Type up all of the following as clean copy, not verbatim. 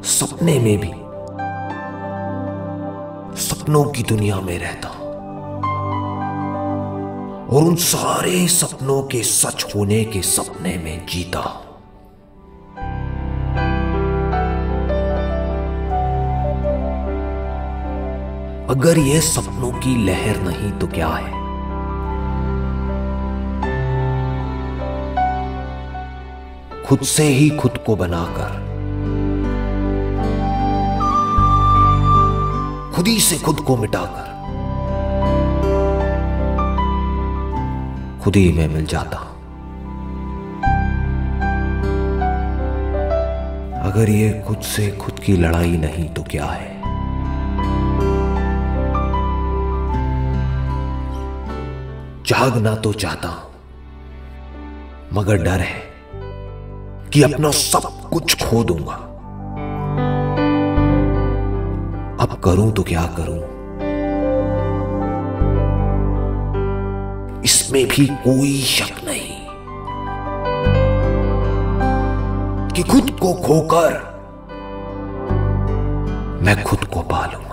सपने में भी सपनों की दुनिया में रहता हूं और उन सारे सपनों के सच होने के सपने में जीता हूं। अगर ये सपनों की लहर नहीं तो क्या है? खुद से ही खुद को बनाकर, खुद ही से खुद को मिटाकर खुद ही में मिल जाता हूं। अगर ये खुद से खुद की लड़ाई नहीं तो क्या है? जागना तो चाहता हूं मगर डर है कि अपना सब कुछ खो दूंगा। अब करूं तो क्या करूं? इसमें भी कोई शक नहीं कि खुद को खोकर मैं खुद को पालूंगा।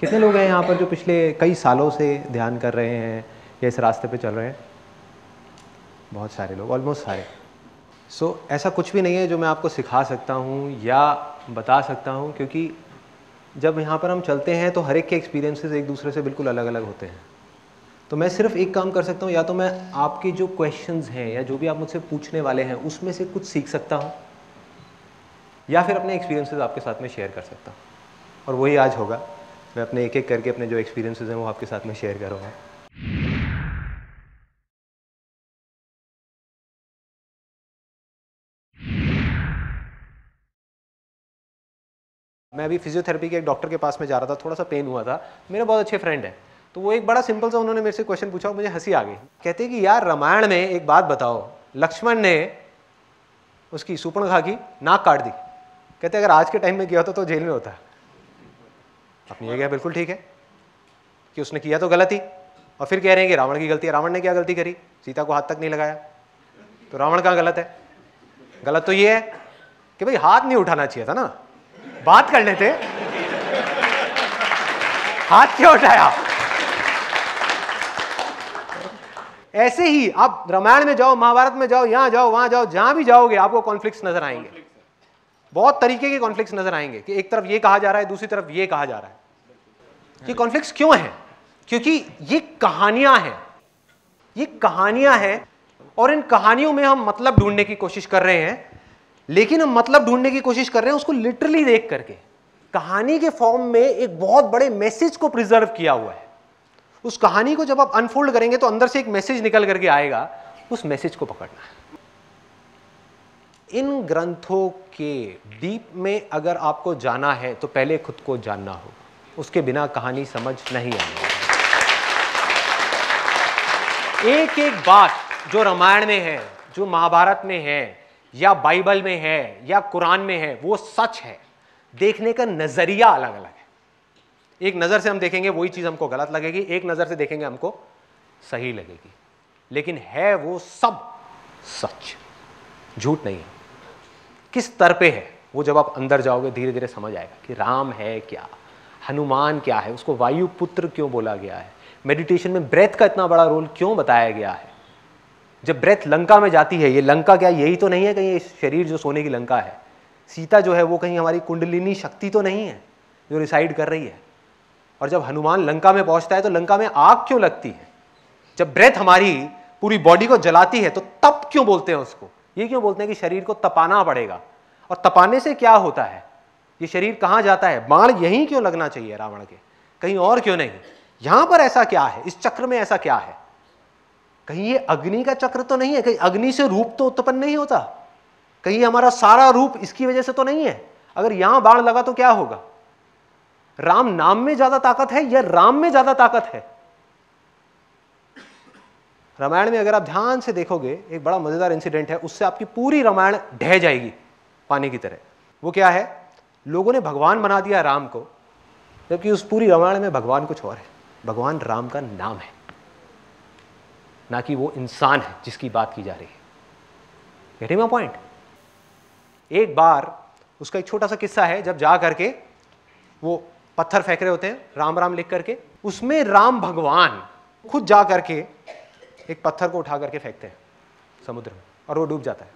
कितने लोग हैं यहाँ पर जो पिछले कई सालों से ध्यान कर रहे हैं या इस रास्ते पे चल रहे हैं? बहुत सारे लोग, ऑलमोस्ट सारे। ऐसा कुछ भी नहीं है जो मैं आपको सिखा सकता हूँ या बता सकता हूँ, क्योंकि जब यहाँ पर हम चलते हैं तो हर एक के एक्सपीरियंसेस एक दूसरे से बिल्कुल अलग अलग होते हैं। तो मैं सिर्फ एक काम कर सकता हूँ, या तो मैं आपके जो क्वेश्चंस हैं या जो भी आप मुझसे पूछने वाले हैं उसमें से कुछ सीख सकता हूँ, या फिर अपने एक्सपीरियंसेस आपके साथ में शेयर कर सकता हूँ। और वही आज होगा। मैं अपने एक एक करके अपने जो एक्सपीरियंसेस हैं वो आपके साथ में शेयर करूँगा। मैं अभी फिजियोथेरेपी के एक डॉक्टर के पास में जा रहा था, थोड़ा सा पेन हुआ था। मेरे बहुत अच्छे फ्रेंड है, तो वो एक बड़ा सिंपल सा उन्होंने मेरे से क्वेश्चन पूछा और मुझे हंसी आ गई। कहते कि यार रामायण में एक बात बताओ, लक्ष्मण ने उसकी सूर्पणखा की नाक काट दी। कहते अगर आज के टाइम में किया होता तो जेल में होता। अपनी जगह बिल्कुल ठीक है कि उसने किया तो गलत ही, और फिर कह रहे हैं कि रावण की गलती है। रावण ने क्या गलती करी? सीता को हाथ तक नहीं लगाया, तो रावण कहाँ गलत है? गलत तो ये है कि भाई हाथ नहीं उठाना चाहिए था ना, बात कर लेते, हाथ क्यों उठाया? ऐसे ही आप रामायण में जाओ, महाभारत में जाओ, यहां जाओ, वहां जाओ, जहां भी जाओगे आपको कॉन्फ्लिक्ट्स नजर आएंगे। बहुत तरीके के कॉन्फ्लिक्ट्स नजर आएंगे कि एक तरफ ये कहा जा रहा है, दूसरी तरफ ये कहा जा रहा है। ये कॉन्फ्लिक्ट्स क्यों हैं? क्योंकि ये कहानियां हैं, ये कहानियां हैं, और इन कहानियों में हम मतलब ढूंढने की कोशिश कर रहे हैं। लेकिन हम मतलब ढूंढने की कोशिश कर रहे हैं उसको लिटरली देख करके। कहानी के फॉर्म में एक बहुत बड़े मैसेज को प्रिजर्व किया हुआ है। उस कहानी को जब आप अनफोल्ड करेंगे तो अंदर से एक मैसेज निकल करके आएगा, उस मैसेज को पकड़ना है। इन ग्रंथों के डीप में अगर आपको जाना है तो पहले खुद को जानना होगा, उसके बिना कहानी समझ नहीं आएगी। एक एक बात जो रामायण में है, जो महाभारत में है, या बाइबल में है, या कुरान में है, वो सच है। देखने का नजरिया अलग अलग है। एक नजर से हम देखेंगे वही चीज हमको गलत लगेगी, एक नजर से देखेंगे हमको सही लगेगी, लेकिन है वो सब सच, झूठ नहीं है। किस स्तर पे है वो जब आप अंदर जाओगे धीरे धीरे समझ आएगा कि राम है क्या, हनुमान क्या है, उसको वायुपुत्र क्यों बोला गया है, मेडिटेशन में ब्रेथ का इतना बड़ा रोल क्यों बताया गया है। जब ब्रेथ लंका में जाती है, ये लंका क्या यही तो नहीं है कहीं शरीर जो सोने की लंका है? सीता जो है वो कहीं हमारी कुंडलिनी शक्ति तो नहीं है जो रिसाइड कर रही है? और जब हनुमान लंका में पहुंचता है तो लंका में आग क्यों लगती है? जब ब्रेथ हमारी पूरी बॉडी को जलाती है तो तप क्यों बोलते हैं उसको? ये क्यों बोलते हैं कि शरीर को तपाना पड़ेगा? और तपाने से क्या होता है? ये शरीर कहां जाता है? बाण यहीं क्यों लगना चाहिए रावण के, कहीं और क्यों नहीं? यहां पर ऐसा क्या है? इस चक्र में ऐसा क्या है? कहीं ये अग्नि का चक्र तो नहीं है, कहीं अग्नि से रूप तो उत्पन्न नहीं होता, कहीं हमारा सारा रूप इसकी वजह से तो नहीं है। अगर यहां बाण लगा तो क्या होगा? राम नाम में ज्यादा ताकत है या राम में ज्यादा ताकत है? रामायण में अगर आप ध्यान से देखोगे एक बड़ा मजेदार इंसिडेंट है, उससे आपकी पूरी रामायण ढह जाएगी पानी की तरह। वो क्या है? लोगों ने भगवान बना दिया राम को, जबकि उस पूरी रामायण में भगवान कुछ और है। भगवान राम का नाम है, ना कि वो इंसान है जिसकी बात की जा रही है। Getting my point? एक बार उसका एक छोटा सा किस्सा है, जब जा करके वो पत्थर फेंक रहे होते हैं राम राम लिख करके, उसमें राम भगवान खुद जा करके एक पत्थर को उठा करके फेंकते हैं समुद्र में और वो डूब जाता है।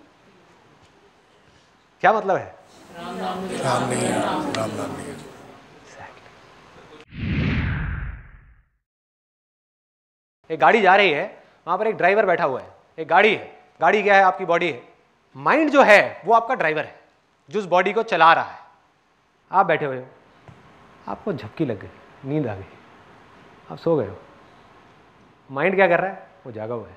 क्या मतलब है? राम नाम नहीं। एक गाड़ी जा रही है, वहां पर एक ड्राइवर बैठा हुआ है। एक गाड़ी है, गाड़ी क्या है? आपकी बॉडी है। माइंड जो है वो आपका ड्राइवर है जो उस बॉडी को चला रहा है। आप बैठे हुए हो, आपको झपकी लग गई, नींद आ गई, आप सो गए हो। माइंड क्या कर रहा है? वो जागा हुआ है,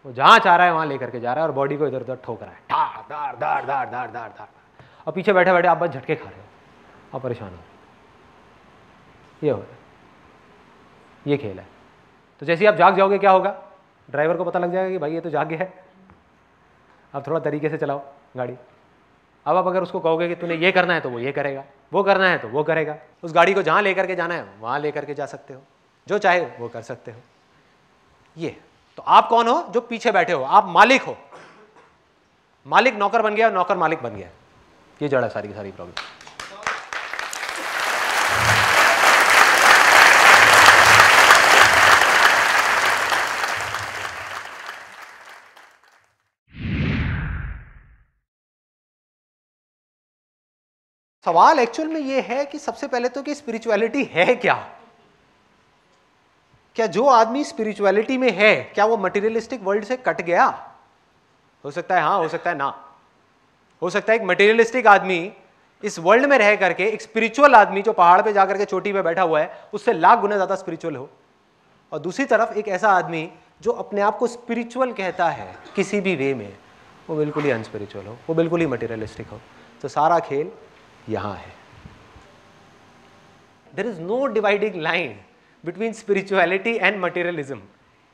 वो जहां चाह रहा है वहां लेकर के जा रहा है और बॉडी को इधर उधर ठोक रहा है, धार धार धार धार धार धार धार। और पीछे बैठे बैठे आप बस झटके खा रहे हो, आप परेशान हो। ये हो रहा है, ये खेल है। तो जैसे ही आप जाग जाओगे क्या होगा? ड्राइवर को पता लग जाएगा कि भाई ये तो जाग गया है, अब थोड़ा तरीके से चलाओ गाड़ी। अब आप अगर उसको कहोगे कि तूने ये करना है तो वो ये करेगा, वो करना है तो वो करेगा। उस गाड़ी को जहां लेकर के जाना है वहां लेकर के जा सकते हो, जो चाहे वो कर सकते हो। ये तो आप कौन हो? जो पीछे बैठे हो, आप मालिक हो। मालिक नौकर बन गया और नौकर मालिक बन गया। ये जड़ है सारी की सारी प्रॉब्लम। सवाल एक्चुअल में ये है कि सबसे पहले तो कि स्पिरिचुअलिटी है क्या? क्या जो आदमी स्पिरिचुअलिटी में है, क्या वो मटेरियलिस्टिक वर्ल्ड से कट गया? हो सकता है हाँ, हो सकता है ना। हो सकता है एक मटेरियलिस्टिक आदमी इस वर्ल्ड में रह करके एक स्पिरिचुअल आदमी जो पहाड़ पे जाकर के चोटी पे बैठा हुआ है उससे लाख गुना ज्यादा स्पिरिचुअल हो, और दूसरी तरफ एक ऐसा आदमी जो अपने आप को स्पिरिचुअल कहता है किसी भी वे में, वो बिल्कुल ही अनस्पिरिचुअल हो, वो बिल्कुल ही मटेरियलिस्टिक हो। तो सारा खेल यहां है। There is no dividing line between spirituality and materialism.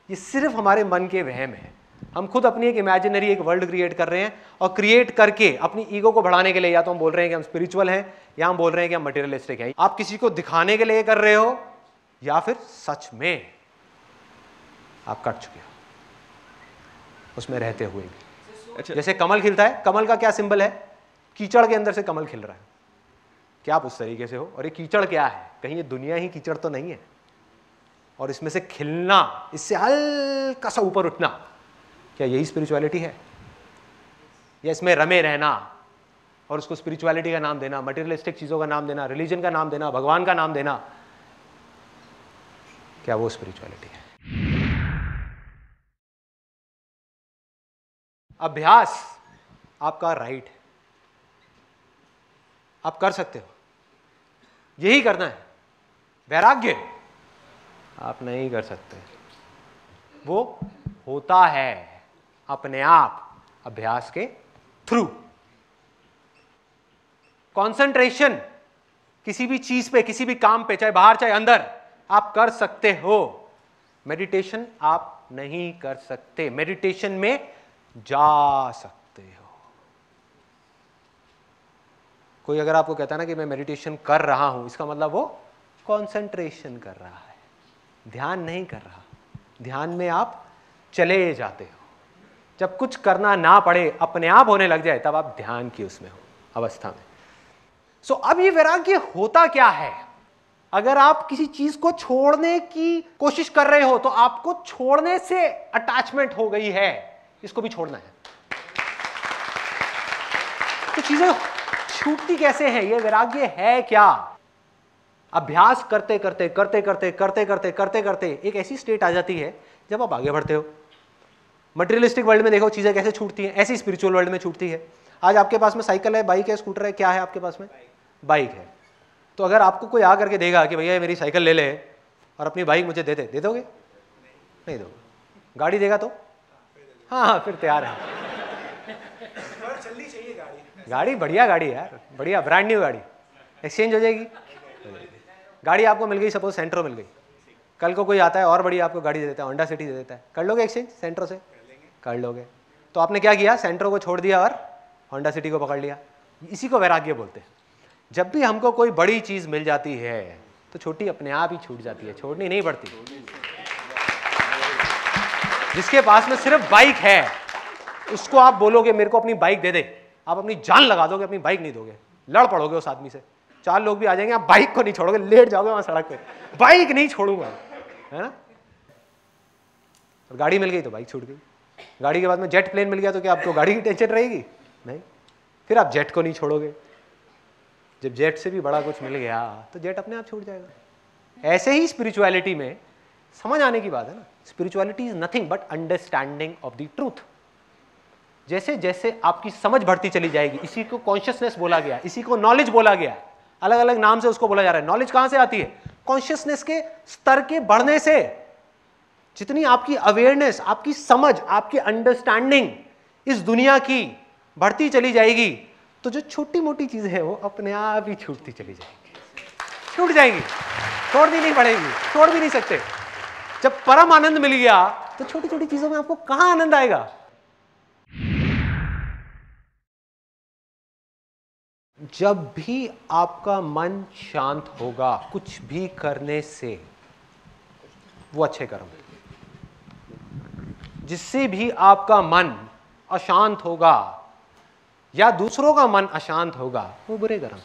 ये सिर्फ हमारे मन के वहम है। हम खुद अपनी एक इमेजिनरी एक वर्ल्ड क्रिएट कर रहे हैं, और क्रिएट करके अपनी ईगो को बढ़ाने के लिए या तो हम बोल रहे हैं कि हम स्पिरिचुअल हैं या हम बोल रहे हैं कि हम मटेरियलिस्टिक हैं। आप किसी को दिखाने के लिए कर रहे हो या फिर सच में आप कट चुके हो उसमें रहते हुए भी। अच्छा, जैसे कमल खिलता है, कमल का क्या सिंबल है? कीचड़ के अंदर से कमल खिल रहा है। क्या आप उस तरीके से हो? और ये कीचड़ क्या है? कहीं ये दुनिया ही कीचड़ तो नहीं है? और इसमें से खिलना, इससे हल्का सा ऊपर उठना, क्या यही स्पिरिचुअलिटी है? या इसमें रमे रहना और उसको स्पिरिचुअलिटी का नाम देना, मटेरियलिस्टिक चीजों का नाम देना, रिलीजन का नाम देना, भगवान का नाम देना, क्या वो स्पिरिचुअलिटी है? अभ्यास आपका राइट है, आप कर सकते हो, यही करना है। वैराग्य आप नहीं कर सकते, वो होता है अपने आप अभ्यास के थ्रू। कंसंट्रेशन किसी भी चीज पे, किसी भी काम पे, चाहे बाहर चाहे अंदर, आप कर सकते हो। मेडिटेशन आप नहीं कर सकते, मेडिटेशन में जा सकते हो। कोई अगर आपको कहता है ना कि मैं मेडिटेशन कर रहा हूं, इसका मतलब वो कंसंट्रेशन कर रहा है, ध्यान नहीं कर रहा। ध्यान में आप चले जाते हो। जब कुछ करना ना पड़े, अपने आप होने लग जाए, तब आप ध्यान की उसमें हो अवस्था में। सो अब ये वैराग्य होता क्या है? अगर आप किसी चीज को छोड़ने की कोशिश कर रहे हो तो आपको छोड़ने से अटैचमेंट हो गई है, इसको भी छोड़ना है। तो चीजें छूटती कैसे हैं? ये वैराग्य है क्या? अभ्यास करते करते करते करते करते करते करते करते एक ऐसी स्टेट आ जाती है जब आप आगे बढ़ते हो। मटेरियलिस्टिक वर्ल्ड में देखो चीजें कैसे छूटती हैं, ऐसी स्पिरिचुअल वर्ल्ड में छूटती है। आज आपके पास में साइकिल है, बाइक है, स्कूटर है, क्या है आपके पास में? बाइक है। तो अगर आपको कोई आ करके देगा कि भैया मेरी साइकिल ले ले और अपनी बाइक मुझे दे दोगे? नहीं दोगे। गाड़ी देगा तो हाँ हाँ फिर तैयार है। चलनी चाहिए गाड़ी। गाड़ी बढ़िया गाड़ी है यार, बढ़िया ब्रांड न्यू गाड़ी, एक्सचेंज हो जाएगी। गाड़ी आपको मिल गई, सपोज सेंट्रो मिल गई, कल को कोई आता है और बढ़िया आपको गाड़ी दे देता है, होंडा सिटी दे देता है, कर लोगे एक्सचेंज सेंट्रो से? कर लोगे। तो आपने क्या किया, सेंट्रो को छोड़ दिया और होंडा सिटी को पकड़ लिया। इसी को वैराग्य बोलते हैं। जब भी हमको कोई बड़ी चीज मिल जाती है तो छोटी अपने आप ही छूट जाती है, छोड़नी नहीं पड़ती। जिसके पास में सिर्फ बाइक है उसको आप बोलोगे मेरे को अपनी बाइक दे दे, आप अपनी जान लगा दोगे, अपनी बाइक नहीं दोगे, लड़ पड़ोगे उस आदमी से। 4 लोग भी आ जाएंगे, आप बाइक को नहीं छोड़ोगे, लेट जाओगे वहां सड़क पे, बाइक नहीं छोड़ूंगा, है ना। और गाड़ी मिल गई तो बाइक छूट गई। गाड़ी के बाद में जेट प्लेन मिल गया तो क्या आपको गाड़ी की टेंशन रहेगी? नहीं, फिर आप जेट को नहीं छोड़ोगे। जब जेट से भी बड़ा कुछ मिल गया तो जेट अपने आप छूट जाएगा। ऐसे ही स्पिरिचुअलिटी में समझ आने की बात है ना, spirituality is nothing but understanding of the truth. जैसे जैसे आपकी समझ बढ़ती चली जाएगी, इसी को कॉन्शियसनेस बोला गया, इसी को नॉलेज बोला गया, अलग अलग नाम से उसको बोला जा रहा है। नॉलेज कहां से आती है? कॉन्शियसनेस के स्तर के बढ़ने से। जितनी आपकी अवेयरनेस, आपकी समझ, आपकी अंडरस्टैंडिंग इस दुनिया की बढ़ती चली जाएगी तो जो छोटी मोटी चीजें हैं वो अपने आप ही छूटती चली जाएंगी, छूट जाएंगी, छोड़नी नहीं पड़ेगी, छोड़ भी नहीं सकते। जब परम आनंद मिल गया तो छोटी छोटी चीजों में आपको कहां आनंद आएगा? जब भी आपका मन शांत होगा कुछ भी करने से, वो अच्छे कर्म है। जिससे भी आपका मन अशांत होगा या दूसरों का मन अशांत होगा वो बुरे कर्म है।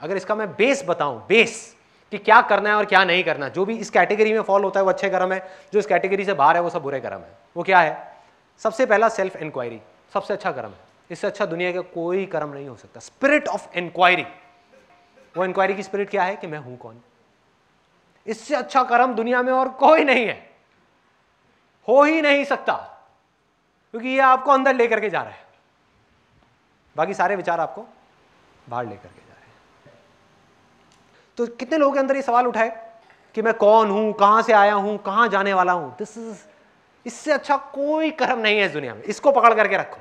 अगर इसका मैं बेस बताऊं, बेस कि क्या करना है और क्या नहीं करना, जो भी इस कैटेगरी में फॉल होता है वो अच्छे कर्म है, जो इस कैटेगरी से बाहर है वो सब बुरे कर्म है। वो क्या है? सबसे पहला सेल्फ इंक्वायरी, सबसे अच्छा कर्म है। इससे अच्छा दुनिया का कोई कर्म नहीं हो सकता। स्पिरिट ऑफ इंक्वायरी, वो इंक्वायरी की स्पिरिट क्या है कि मैं हूं कौन। इससे अच्छा कर्म दुनिया में और कोई नहीं है, हो ही नहीं सकता, क्योंकि ये आपको अंदर लेकर के जा रहा है, बाकी सारे विचार आपको बाहर लेकर के जा रहे हैं। तो कितने लोगों के अंदर ये सवाल उठाए कि मैं कौन हूं, कहां से आया हूं, कहां जाने वाला हूं। इससे अच्छा कोई कर्म नहीं है इस दुनिया में। इसको पकड़ करके रखो।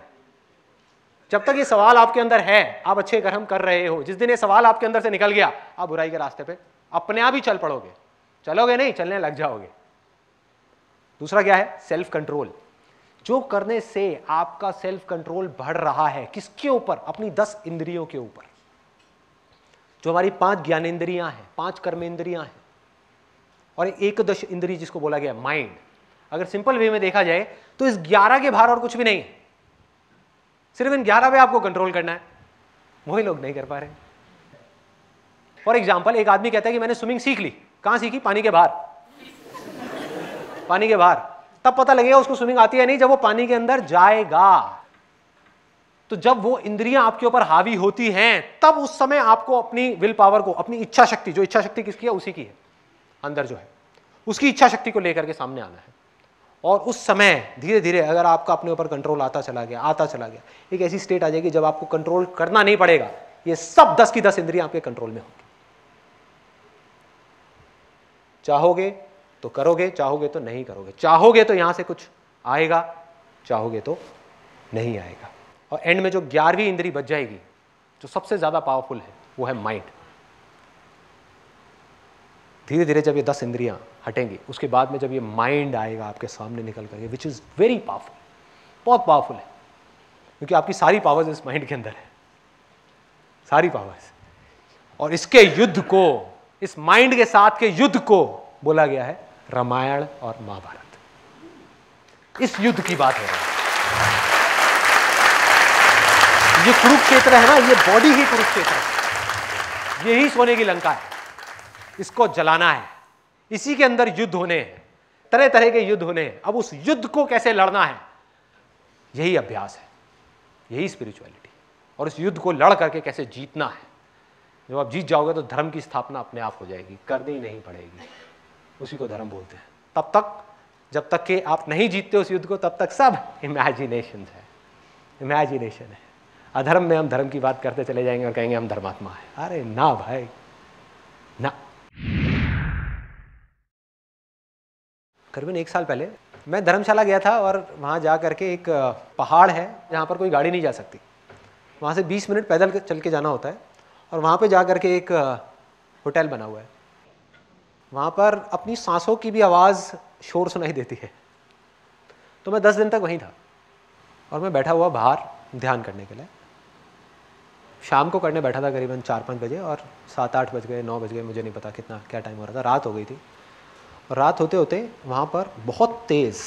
जब तक ये सवाल आपके अंदर है, आप अच्छे कर्म कर रहे हो। जिस दिन ये सवाल आपके अंदर से निकल गया, आप बुराई के रास्ते पे अपने आप ही चल पड़ोगे। चलोगे नहीं, चलने लग जाओगे। दूसरा क्या है? Self control. जो करने से आपका सेल्फ कंट्रोल बढ़ रहा है, किसके ऊपर? अपनी 10 इंद्रियों के ऊपर। जो हमारी 5 ज्ञानेंद्रियां हैं, 5 कर्मेंद्रियां हैं, और एक 10 इंद्रिय जिसको बोला गया माइंड। अगर सिंपल वे में देखा जाए तो इस 11 के बाहर और कुछ भी नहीं है। सिर्फ इन 11 पे आपको कंट्रोल करना है, वही लोग नहीं कर पा रहे। फॉर एग्जाम्पल, एक आदमी कहता है कि मैंने स्विमिंग सीख ली। कहां सीखी? पानी के बाहर। पानी के बाहर। तब पता लगेगा उसको स्विमिंग आती है नहीं जब वो पानी के अंदर जाएगा। तो जब वो इंद्रियां आपके ऊपर हावी होती हैं, तब उस समय आपको अपनी विल पावर को, अपनी इच्छा शक्ति, जो इच्छा शक्ति किसकी है? उसी की है, अंदर जो है, उसकी इच्छा शक्ति को लेकर के सामने आना है। और उस समय धीरे धीरे अगर आपका अपने ऊपर कंट्रोल आता चला गया, एक ऐसी स्टेट आ जाएगी जब आपको कंट्रोल करना नहीं पड़ेगा। ये सब 10 की 10 इंद्रियां आपके कंट्रोल में होंगी। चाहोगे तो करोगे, चाहोगे तो नहीं करोगे। चाहोगे तो यहां से कुछ आएगा, चाहोगे तो नहीं आएगा। और एंड में जो 11वीं इंद्री बच जाएगी, जो सबसे ज्यादा पावरफुल है, वो है माइंड। धीरे धीरे जब ये 10 इंद्रियां हटेंगी, उसके बाद में जब ये माइंड आएगा आपके सामने निकल करके, विच इज वेरी पावरफुल, बहुत पावरफुल है, क्योंकि आपकी सारी पावर्स इस माइंड के अंदर है, सारी पावर्स। और इसके युद्ध को, इस माइंड के साथ के युद्ध को बोला गया है रामायण और महाभारत। इस युद्ध की बात हो रही है। ये कुरुक्षेत्र है ना, ये बॉडी ही कुरुक्षेत्र है, यही सोने की लंका है। इसको जलाना है, इसी के अंदर युद्ध होने हैं, तरह तरह के युद्ध होने हैं। अब उस युद्ध को कैसे लड़ना है, यही अभ्यास है, यही स्पिरिचुअलिटी। और इस युद्ध को लड़ करके कैसे जीतना है। जब आप जीत जाओगे तो धर्म की स्थापना अपने आप हो जाएगी, करनी ही नहीं पड़ेगी। उसी को धर्म बोलते हैं। तब तक, जब तक कि आप नहीं जीतते उस युद्ध को, तब तक सब इमेजिनेशन है, इमेजिनेशन है। अधर्म में हम धर्म की बात करते चले जाएंगे और कहेंगे हम धर्मात्मा है। अरे ना भाई, ना। करीबन 1 साल पहले मैं धर्मशाला गया था और वहाँ जा करके एक पहाड़ है जहाँ पर कोई गाड़ी नहीं जा सकती, वहाँ से 20 मिनट पैदल चल के जाना होता है और वहाँ पे जा करके एक होटल बना हुआ है। वहाँ पर अपनी सांसों की भी आवाज़ शोर सुनाई देती है। तो मैं 10 दिन तक वहीं था और मैं बैठा हुआ बाहर ध्यान करने के लिए। शाम को करने बैठा था करीबन 4-5 बजे और 7-8 बज गए, 9 बज गए, मुझे नहीं पता कितना क्या टाइम हो रहा था, रात हो गई थी। और रात होते होते वहाँ पर बहुत तेज़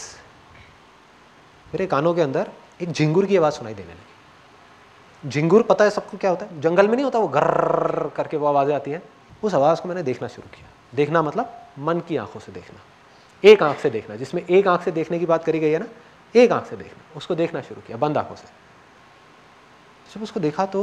मेरे कानों के अंदर एक झिंगुर की आवाज़ सुनाई देने लगी। झिंगुर पता है सबको क्या होता है, जंगल में नहीं होता वो गर्र करके वो आवाज़ें आती हैं। उस आवाज़ को मैंने देखना शुरू किया। देखना मतलब मन की आंखों से देखना, एक आंख से देखना, जिसमें एक आंख से देखने की बात करी गई है ना, एक आंख से देखना, उसको देखना शुरू किया बंद आंखों से। जब उसको देखा तो